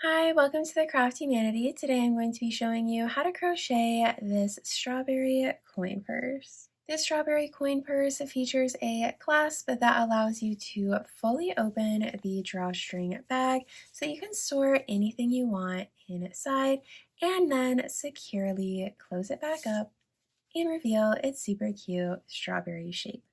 Hi, welcome to the CrafteeManatee. Today I'm going to be showing you how to crochet this strawberry coin purse. This strawberry coin purse features a clasp that allows you to fully open the drawstring bag so you can store anything you want inside and then securely close it back up and reveal its super cute strawberry shape.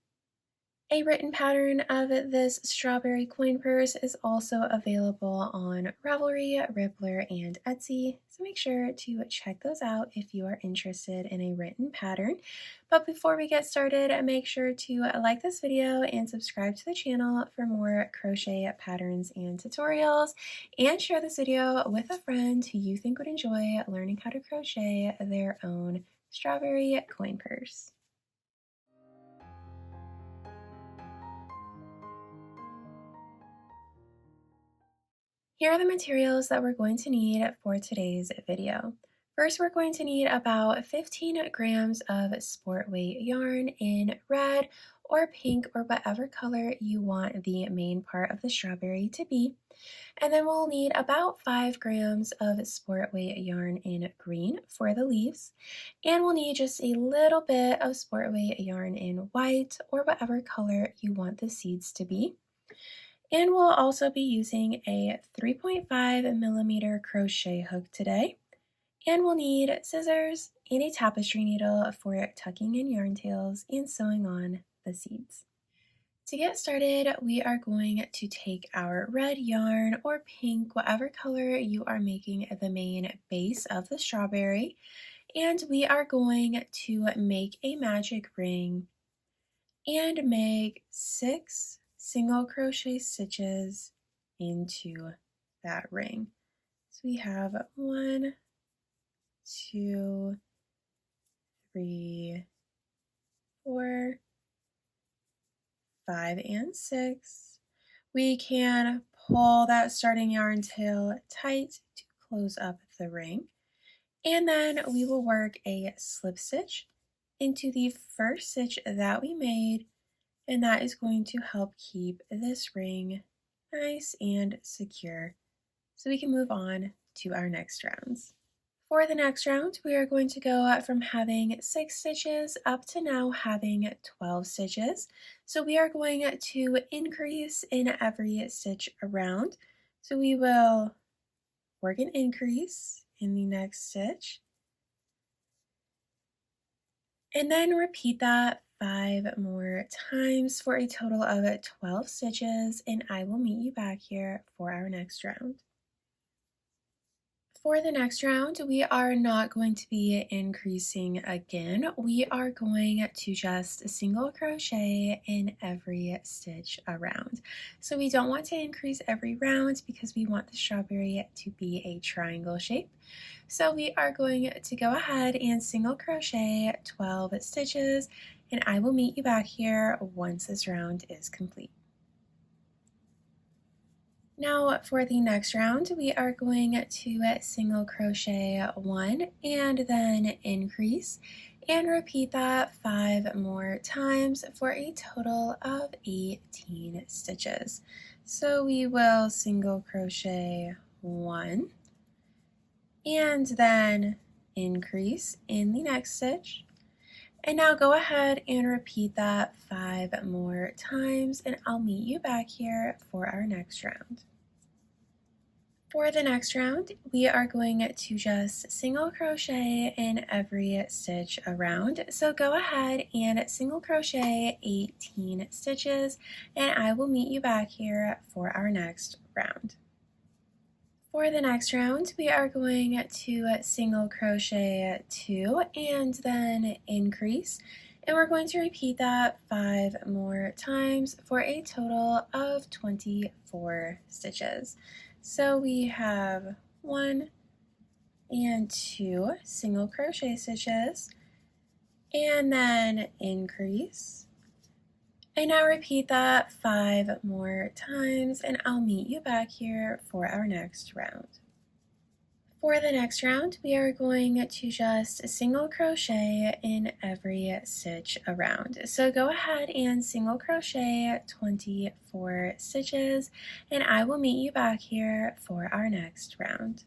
A written pattern of this strawberry coin purse is also available on Ravelry, Rippler, and Etsy, so make sure to check those out if you are interested in a written pattern. But before we get started, make sure to like this video and subscribe to the channel for more crochet patterns and tutorials, and share this video with a friend who you think would enjoy learning how to crochet their own strawberry coin purse. Here are the materials that we're going to need for today's video. First, we're going to need about 15 grams of sport weight yarn in red or pink or whatever color you want the main part of the strawberry to be. And then we'll need about 5 grams of sport weight yarn in green for the leaves. And we'll need just a little bit of sport weight yarn in white or whatever color you want the seeds to be. And we'll also be using a 3.5mm crochet hook today. And we'll need scissors and a tapestry needle for tucking in yarn tails and sewing on the seeds. To get started, we are going to take our red yarn or pink, whatever color you are making the main base of the strawberry, and we are going to make a magic ring and make 6 single crochet stitches into that ring. So we have 1, 2, 3, 4, 5, and 6. We can pull that starting yarn tail tight to close up the ring, and then we will work a slip stitch into the first stitch that we made, and that is going to help keep this ring nice and secure so we can move on to our next rounds. For the next round, we are going to go from having 6 stitches up to now having 12 stitches. So we are going to increase in every stitch around. So we will work an increase in the next stitch, and then repeat that 5 more times for a total of 12 stitches, and I will meet you back here for our next round. For the next round, we are not going to be increasing again. We are going to just single crochet in every stitch around. So we don't want to increase every round because we want the strawberry to be a triangle shape. So we are going to go ahead and single crochet 12 stitches, and I will meet you back here once this round is complete. Now for the next round, we are going to single crochet 1 and then increase and repeat that 5 more times for a total of 18 stitches. So we will single crochet 1 and then increase in the next stitch. And now go ahead and repeat that 5 more times, and I'll meet you back here for our next round. For the next round, we are going to just single crochet in every stitch around. So go ahead and single crochet 18 stitches, and I will meet you back here for our next round. For the next round, we are going to single crochet 2 and then increase, and we're going to repeat that 5 more times for a total of 24 stitches. So we have 1 and 2 single crochet stitches, and then increase, and now repeat that 5 more times, and I'll meet you back here for our next round. For the next round, we are going to just single crochet in every stitch around. So go ahead and single crochet 24 stitches, and I will meet you back here for our next round.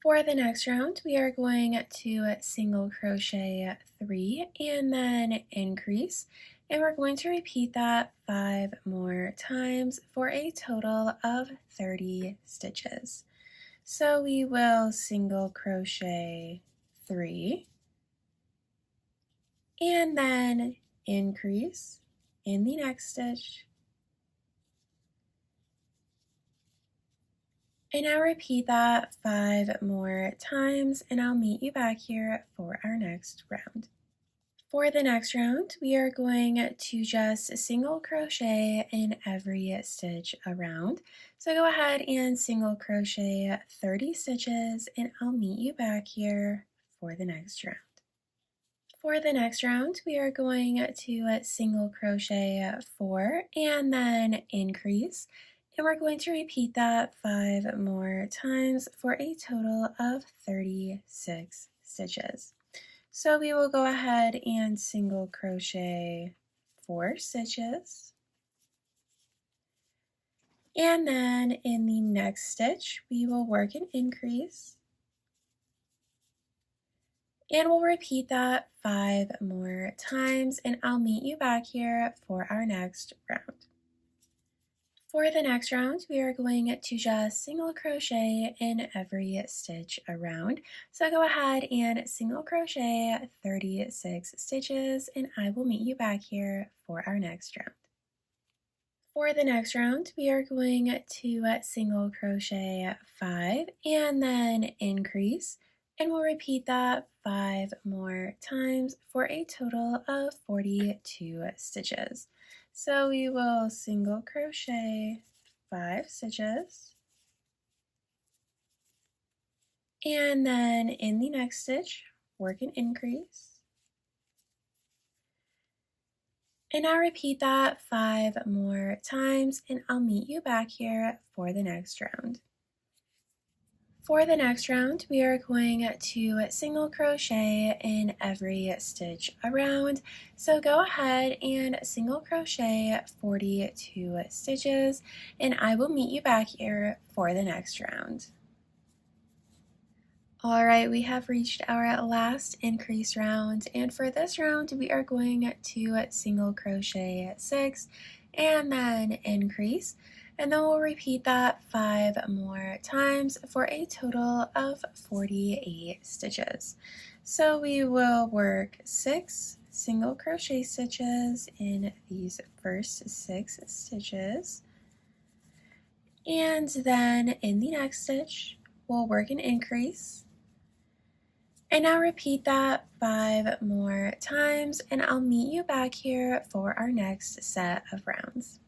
For the next round, we are going to single crochet 3 and then increase, and we're going to repeat that 5 more times for a total of 30 stitches. So we will single crochet 3 and then increase in the next stitch. And now repeat that 5 more times, and I'll meet you back here for our next round. For the next round, we are going to just single crochet in every stitch around. So go ahead and single crochet 30 stitches, and I'll meet you back here for the next round. For the next round, we are going to single crochet 4 and then increase, and we're going to repeat that 5 more times for a total of 36 stitches. So we will go ahead and single crochet 4 stitches, and then in the next stitch we will work an increase, and we'll repeat that 5 more times, and I'll meet you back here for our next round. For the next round, we are going to just single crochet in every stitch around. So go ahead and single crochet 36 stitches, and I will meet you back here for our next round. For the next round, we are going to single crochet 5 and then increase, and we'll repeat that 5 more times for a total of 42 stitches. So we will single crochet 5 stitches, and then in the next stitch, work an increase. And now repeat that 5 more times, and I'll meet you back here for the next round. For the next round, we are going to single crochet in every stitch around. So go ahead and single crochet 42 stitches, and I will meet you back here for the next round. All right, we have reached our last increase round, and for this round, we are going to single crochet 6 and then increase. And then we'll repeat that 5 more times for a total of 48 stitches. So we will work 6 single crochet stitches in these first 6 stitches. And then in the next stitch, we'll work an increase. And now repeat that 5 more times, and I'll meet you back here for our next set of rounds.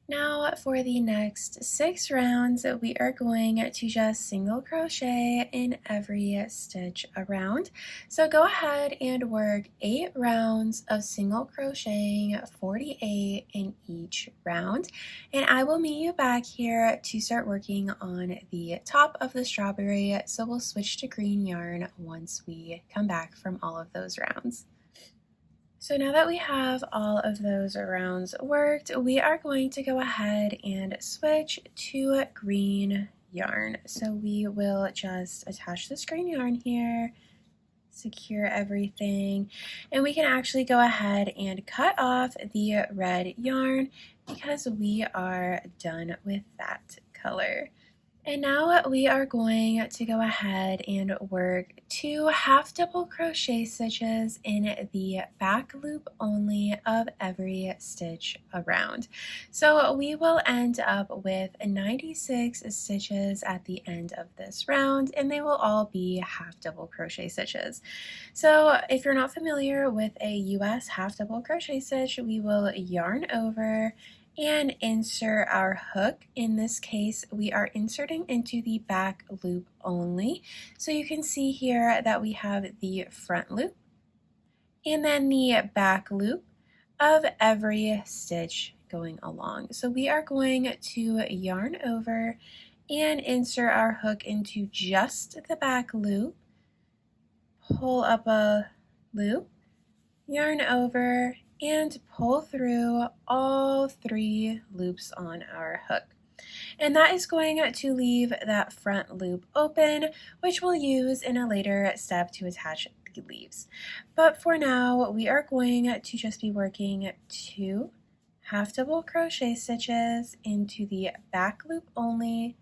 Now for the next 6 rounds, we are going to just single crochet in every stitch around. So go ahead and work 8 rounds of single crocheting, 48 in each round. And I will meet you back here to start working on the top of the strawberry. So we'll switch to green yarn once we come back from all of those rounds. So now that we have all of those rounds worked, we are going to go ahead and switch to green yarn. So we will just attach this green yarn here, secure everything, and we can actually go ahead and cut off the red yarn because we are done with that color. And now we are going to go ahead and work 2 half double crochet stitches in the back loop only of every stitch around. So we will end up with 96 stitches at the end of this round, and they will all be half double crochet stitches. So if you're not familiar with a US half double crochet stitch, we will yarn over and insert our hook. In this case, we are inserting into the back loop only. So you can see here that we have the front loop and then the back loop of every stitch going along. So we are going to yarn over and insert our hook into just the back loop, pull up a loop, yarn over, and pull through all 3 loops on our hook. And that is going to leave that front loop open, which we'll use in a later step to attach the leaves. But for now, we are going to just be working 2 half double crochet stitches into the back loop only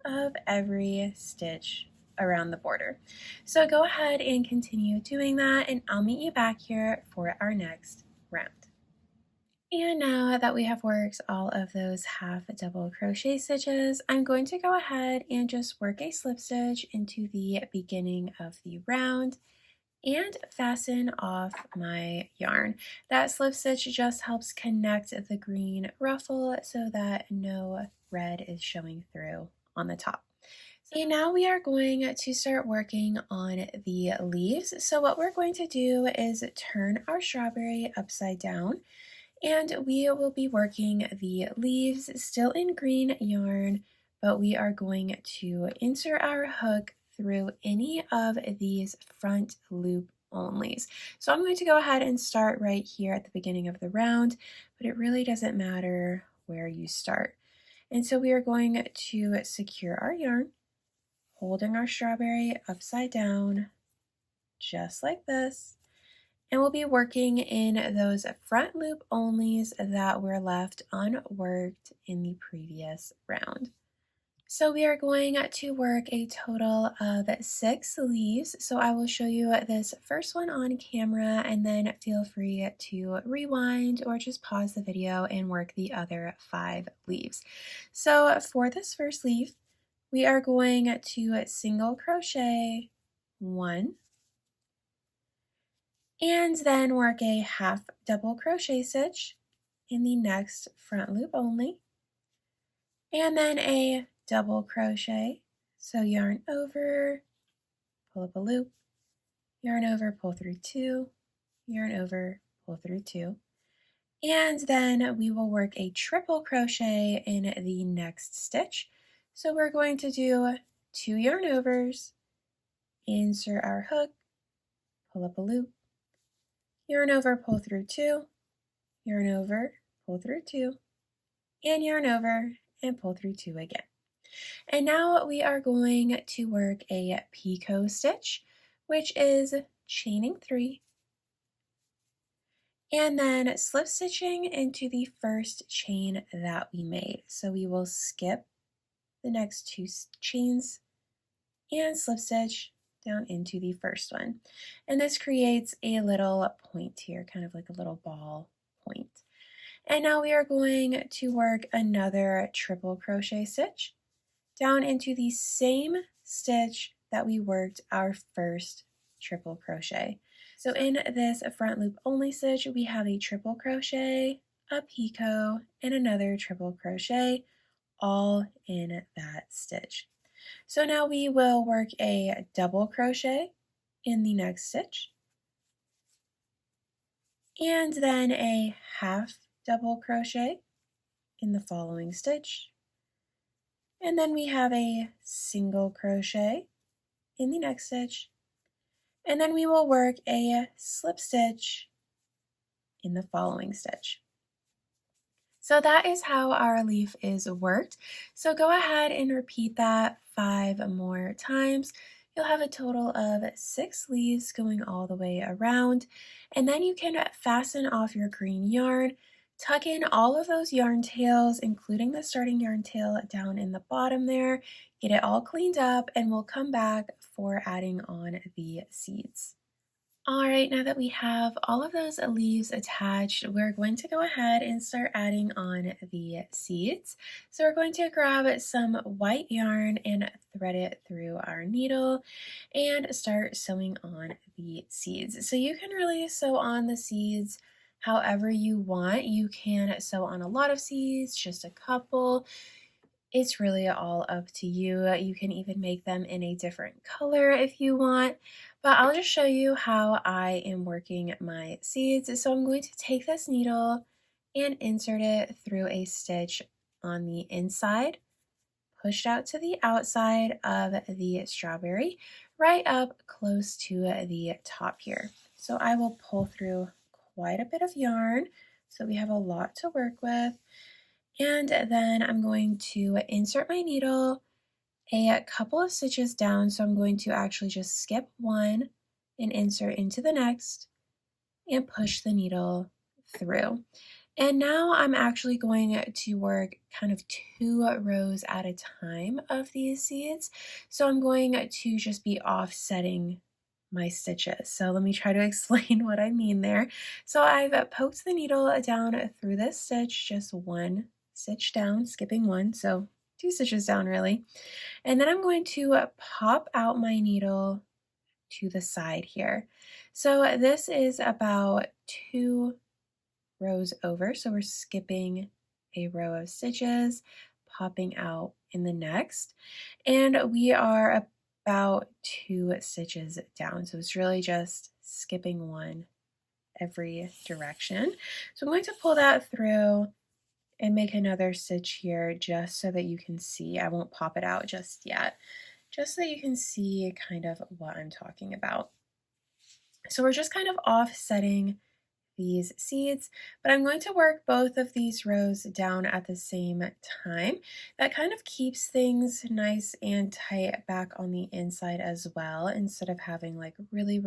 of every stitch around the border. So go ahead and continue doing that, and I'll meet you back here for our next round. And now that we have worked all of those half double crochet stitches, I'm going to go ahead and just work a slip stitch into the beginning of the round and fasten off my yarn. That slip stitch just helps connect the green ruffle so that no red is showing through on the top. And now we are going to start working on the leaves. So what we're going to do is turn our strawberry upside down, and we will be working the leaves still in green yarn, but we are going to insert our hook through any of these front loop onlys. So I'm going to go ahead and start right here at the beginning of the round, but it really doesn't matter where you start. And so we are going to secure our yarn, holding our strawberry upside down, just like this. And we'll be working in those front loop onlys that were left unworked in the previous round. So we are going to work a total of 6 leaves. So I will show you this first one on camera, and then feel free to rewind or just pause the video and work the other 5 leaves. So for this first leaf, we are going to single crochet 1, and then work a half double crochet stitch in the next front loop only, and then a double crochet. So yarn over, pull up a loop, yarn over, pull through 2, yarn over, pull through 2, and then we will work a triple crochet in the next stitch. So we're going to do 2 yarn overs, insert our hook, pull up a loop, yarn over, pull through 2, yarn over, pull through 2, and yarn over and pull through 2 again. And now we are going to work a picot stitch, which is chaining 3, and then slip stitching into the first chain that we made. So we will skip the next 2 chains and slip stitch down into the first one. And this creates a little point here, kind of like a little ball point. And now we are going to work another triple crochet stitch down into the same stitch that we worked our first triple crochet. So in this front loop only stitch, we have a triple crochet, a picot, and another triple crochet, all in that stitch. So now we will work a double crochet in the next stitch, and then a half double crochet in the following stitch, and then we have a single crochet in the next stitch, and then we will work a slip stitch in the following stitch. So that is how our leaf is worked. So go ahead and repeat that 5 more times. You'll have a total of 6 leaves going all the way around, and then you can fasten off your green yarn, tuck in all of those yarn tails, including the starting yarn tail down in the bottom there, get it all cleaned up, and we'll come back for adding on the seeds. All right, now that we have all of those leaves attached, we're going to go ahead and start adding on the seeds. So we're going to grab some white yarn and thread it through our needle and start sewing on the seeds. So you can really sew on the seeds however you want. You can sew on a lot of seeds, just a couple. It's really all up to you. You can even make them in a different color if you want, but I'll just show you how I am working my seeds. So I'm going to take this needle and insert it through a stitch on the inside, pushed out to the outside of the strawberry, right up close to the top here. So I will pull through quite a bit of yarn, so we have a lot to work with. And then I'm going to insert my needle a couple of stitches down. So I'm going to actually just skip one and insert into the next and push the needle through. And now I'm actually going to work kind of 2 rows at a time of these seeds. So I'm going to just be offsetting my stitches. So let me try to explain what I mean there. So I've poked the needle down through this stitch, just 1 stitch down, skipping 1, so 2 stitches down really. And then I'm going to pop out my needle to the side here. So this is about 2 rows over, so we're skipping a row of stitches, popping out in the next, and we are about 2 stitches down, so it's really just skipping 1 every direction. So I'm going to pull that through and make another stitch here just so that you can see. I won't pop it out just yet, just so that you can see kind of what I'm talking about. So we're just kind of offsetting these seeds, but I'm going to work both of these rows down at the same time. That kind of keeps things nice and tight back on the inside as well, instead of having like really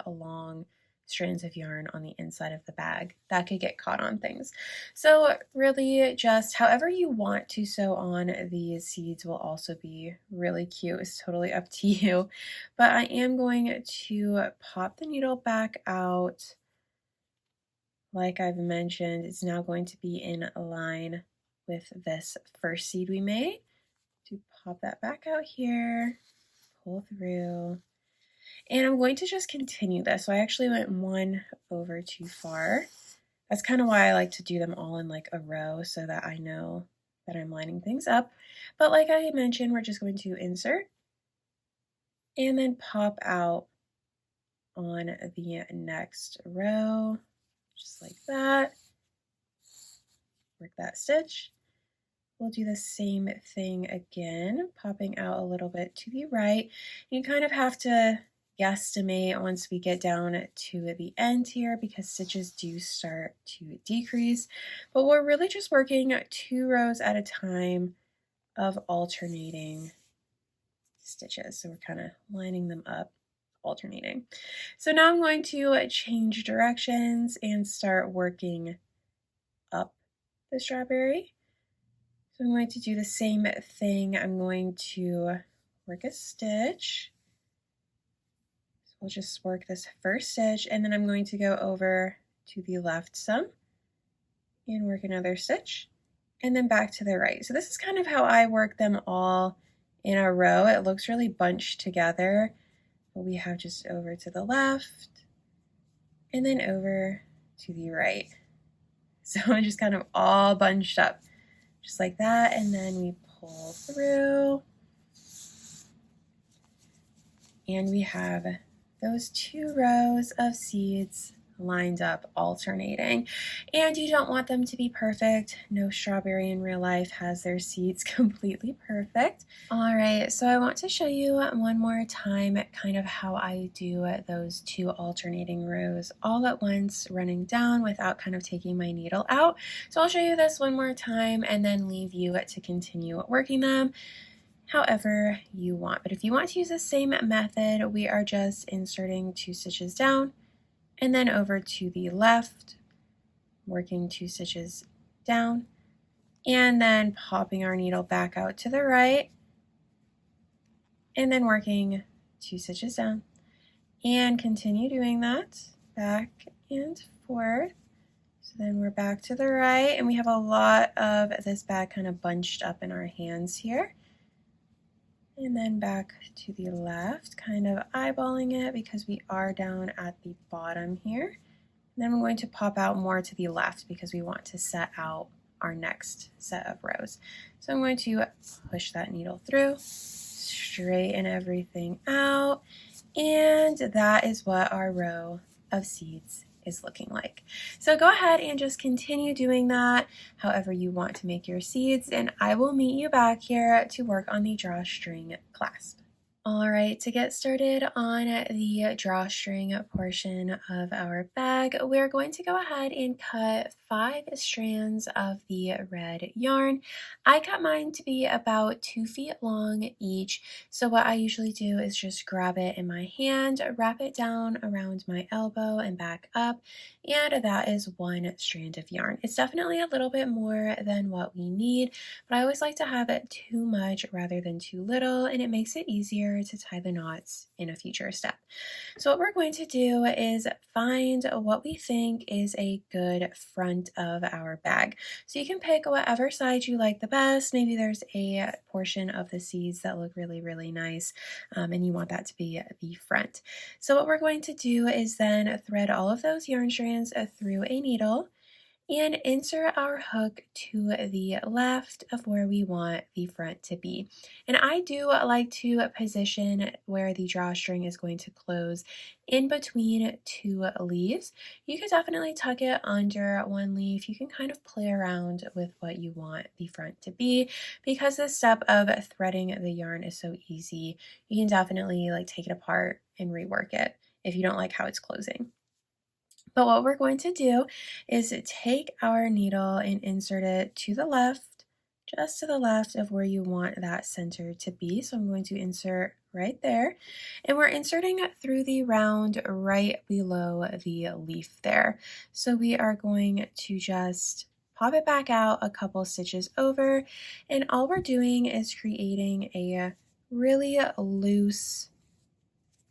long strands of yarn on the inside of the bag that could get caught on things. So really just however you want to sew on these seeds will also be really cute. It's totally up to you, but I am going to pop the needle back out. Like I've mentioned, it's now going to be in line with this first seed we made. To pop that back out here, pull through, and I'm going to just continue this. So I actually went 1 over too far. That's kind of why I like to do them all in like a row so that I know that I'm lining things up. But like I mentioned, we're just going to insert and then pop out on the next row. Just like that. Work that stitch. We'll do the same thing again, popping out a little bit to the right. You kind of have to guesstimate once we get down to the end here because stitches do start to decrease, but we're really just working 2 rows at a time of alternating stitches. So we're kind of lining them up, alternating. So now I'm going to change directions and start working up the strawberry. So I'm going to do the same thing. I'm going to work a stitch. So we'll just work this first stitch and then I'm going to go over to the left some and work another stitch and then back to the right. So this is kind of how I work them all in a row. It looks really bunched together, but we have just over to the left and then over to the right. So it's just kind of all bunched up. Just like that, and then we pull through, and we have those 2 rows of seeds lined up, alternating. And you don't want them to be perfect. No strawberry in real life has their seeds completely perfect. All right, so I want to show you one more time kind of how I do those 2 alternating rows all at once, running down without kind of taking my needle out. So I'll show you this one more time and then leave you to continue working them however you want. But if you want to use the same method, we are just inserting 2 stitches down and then over to the left, working 2 stitches down, and then popping our needle back out to the right, and then working 2 stitches down, and continue doing that back and forth. So then we're back to the right, and we have a lot of this bag kind of bunched up in our hands here. And then back to the left, kind of eyeballing it because we are down at the bottom here. And then we're going to pop out more to the left because we want to set out our next set of rows. So I'm going to push that needle through, straighten everything out, and that is what our row of seeds is looking like. So go ahead and just continue doing that however you want to make your seeds, and I will meet you back here to work on the drawstring clasp. All right, to get started on the drawstring portion of our bag, we're going to go ahead and cut 5 strands of the red yarn. I cut mine to be about 2 feet long each, so what I usually do is just grab it in my hand, wrap it down around my elbow and back up, and that is 1 strand of yarn. It's definitely a little bit more than what we need, but I always like to have it too much rather than too little, and it makes it easier to tie the knots in a future step. So what we're going to do is find what we think is a good front of our bag. So you can pick whatever side you like the best. Maybe there's a portion of the seeds that look really, really nice, and you want that to be the front. So what we're going to do is then thread all of those yarn strands through a needle and insert our hook to the left of where we want the front to be. And I do like to position where the drawstring is going to close in between 2 leaves. You could definitely tuck it under 1 leaf. You can kind of play around with what you want the front to be. Because the step of threading the yarn is so easy, you can definitely take it apart and rework it if you don't like how it's closing. But what we're going to do is take our needle and insert it to the left, just to the left of where you want that center to be. So I'm going to insert right there, and we're inserting it through the round right below the leaf there. So we are going to just pop it back out a couple stitches over, and all we're doing is creating a really loose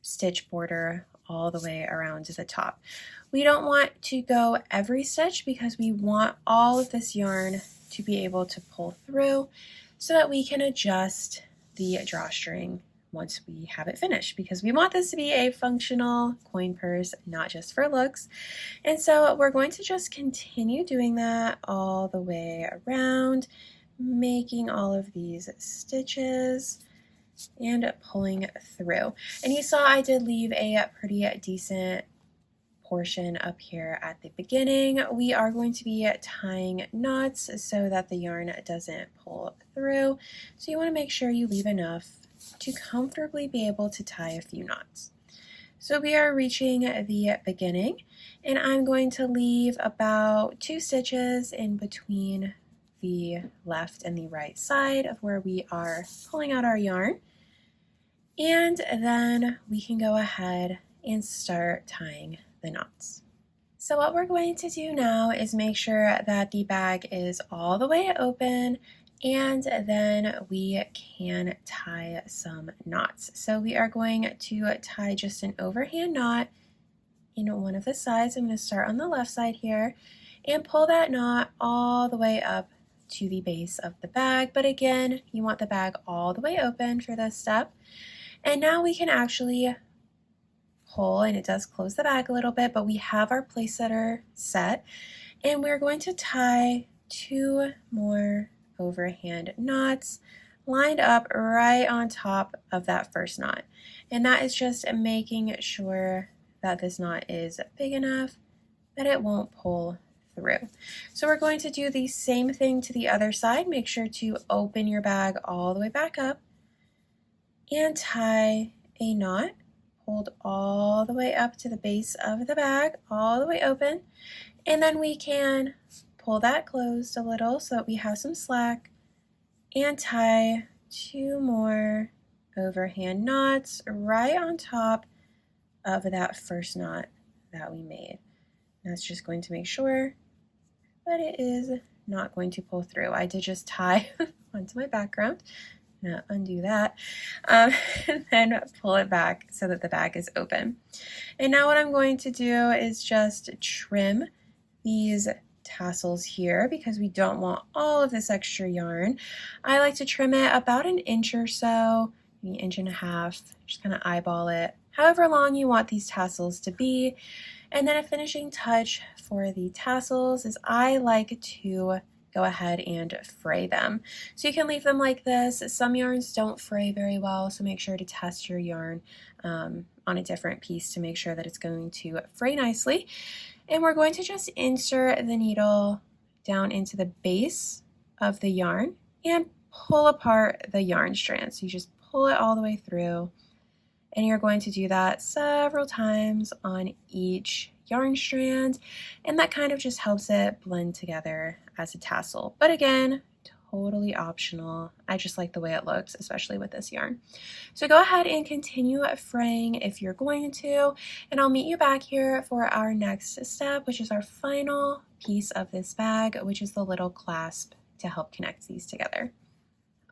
stitch border all the way around to the top. We don't want to go every stitch because we want all of this yarn to be able to pull through so that we can adjust the drawstring once we have it finished, because we want this to be a functional coin purse, not just for looks. And so we're going to just continue doing that all the way around, making all of these stitches and pulling through. And you saw I did leave a pretty decent portion up here at the beginning. We are going to be tying knots so that the yarn doesn't pull through. So you want to make sure you leave enough to comfortably be able to tie a few knots. So we are reaching the beginning, and I'm going to leave about 2 stitches in between the left and the right side of where we are pulling out our yarn. And then we can go ahead and start tying the knots. So what we're going to do now is make sure that the bag is all the way open, and then we can tie some knots. So we are going to tie just an overhand knot in one of the sides. I'm going to start on the left side here and pull that knot all the way up to the base of the bag. But again, you want the bag all the way open for this step. And now we can actually pull, and it does close the bag a little bit, but we have our place setter set, and we're going to tie 2 more overhand knots lined up right on top of that first knot. And that is just making sure that this knot is big enough that it won't pull through. So we're going to do the same thing to the other side. Make sure to open your bag all the way back up and tie a knot, hold all the way up to the base of the bag, all the way open, and then we can pull that closed a little so that we have some slack and tie 2 more overhand knots right on top of that first knot that we made. That's just going to make sure that it is not going to pull through. I did just tie onto my background. Undo that, and then pull it back so that the bag is open. And now what I'm going to do is just trim these tassels here because we don't want all of this extra yarn. I like to trim it about 1 inch or so, maybe 1.5 inches, just kind of eyeball it, however long you want these tassels to be. And then a finishing touch for the tassels is I like to go ahead and fray them. So you can leave them like this. Some yarns don't fray very well, so make sure to test your yarn on a different piece to make sure that it's going to fray nicely. And we're going to just insert the needle down into the base of the yarn and pull apart the yarn strand. So you just pull it all the way through, and you're going to do that several times on each yarn strand, and that kind of just helps it blend together as a tassel. But again, totally optional. I just like the way it looks, especially with this yarn. So go ahead and continue fraying if you're going to, and I'll meet you back here for our next step, which is our final piece of this bag, which is the little clasp to help connect these together.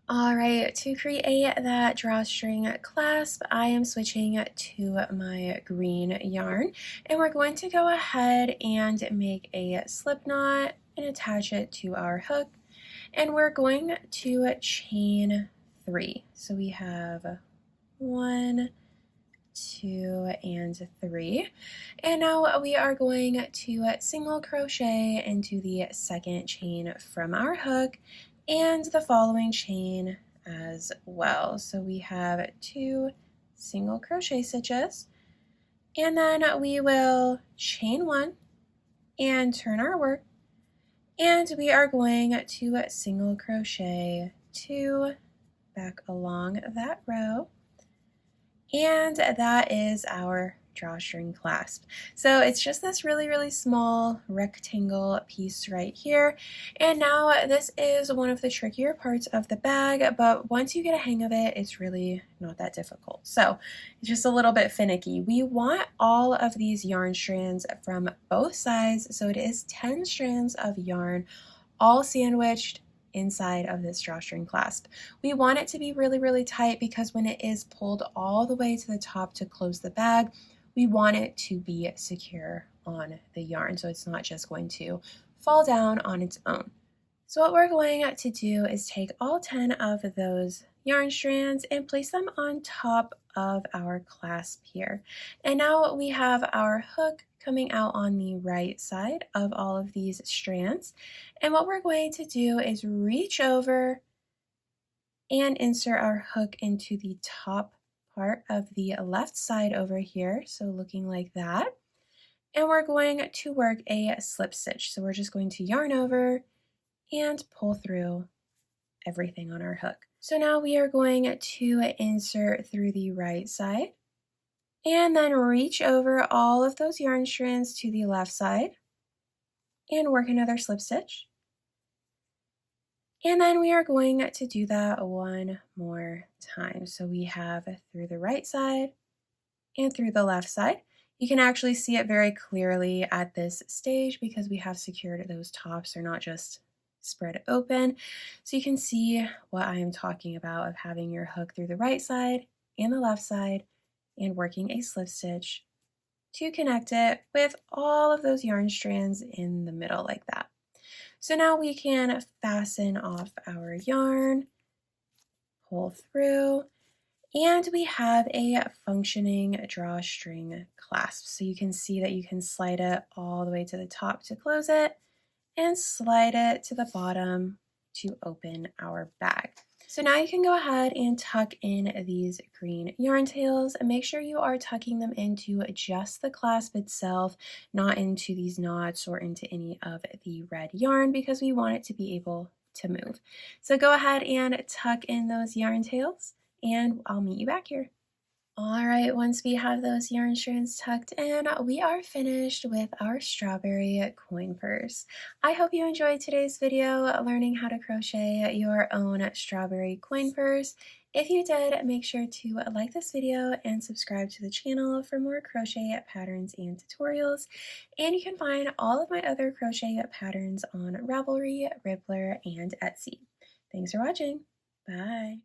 All right, to create that drawstring clasp, I am switching to my green yarn, and we're going to go ahead and make a slip knot and attach it to our hook, and we're going to chain 3. So we have 1, 2, and 3, and now we are going to single crochet into the second chain from our hook and the following chain as well. So we have 2 single crochet stitches, and then we will chain 1 and turn our work, and we are going to single crochet 2 back along that row, and that is our drawstring clasp. So it's just this really small rectangle piece right here, and now this is one of the trickier parts of the bag, but once you get a hang of it, it's really not that difficult. So it's just a little bit finicky. We want all of these yarn strands from both sides, so it is 10 strands of yarn all sandwiched inside of this drawstring clasp. We want it to be really tight because when it is pulled all the way to the top to close the bag, we want it to be secure on the yarn, so it's not just going to fall down on its own. So what we're going to do is take all 10 of those yarn strands and place them on top of our clasp here. And now we have our hook coming out on the right side of all of these strands. And what we're going to do is reach over and insert our hook into the top part of the left side over here, so looking like that. And we're going to work a slip stitch. So we're just going to yarn over and pull through everything on our hook. So now we are going to insert through the right side and then reach over all of those yarn strands to the left side and work another slip stitch. And then we are going to do that one more time. So we have through the right side and through the left side. You can actually see it very clearly at this stage because we have secured those tops. They're not just spread open. So you can see what I am talking about of having your hook through the right side and the left side and working a slip stitch to connect it with all of those yarn strands in the middle like that. So now we can fasten off our yarn, pull through, and we have a functioning drawstring clasp. So you can see that you can slide it all the way to the top to close it and slide it to the bottom to open our bag. So now you can go ahead and tuck in these green yarn tails and make sure you are tucking them into just the clasp itself, not into these knots or into any of the red yarn because we want it to be able to move. So go ahead and tuck in those yarn tails and I'll meet you back here. All right, once we have those yarn strands tucked in, we are finished with our strawberry coin purse. I hope you enjoyed today's video learning how to crochet your own strawberry coin purse. If you did, make sure to like this video and subscribe to the channel for more crochet patterns and tutorials. And you can find all of my other crochet patterns on Ravelry, Rippler, and Etsy. Thanks for watching. Bye.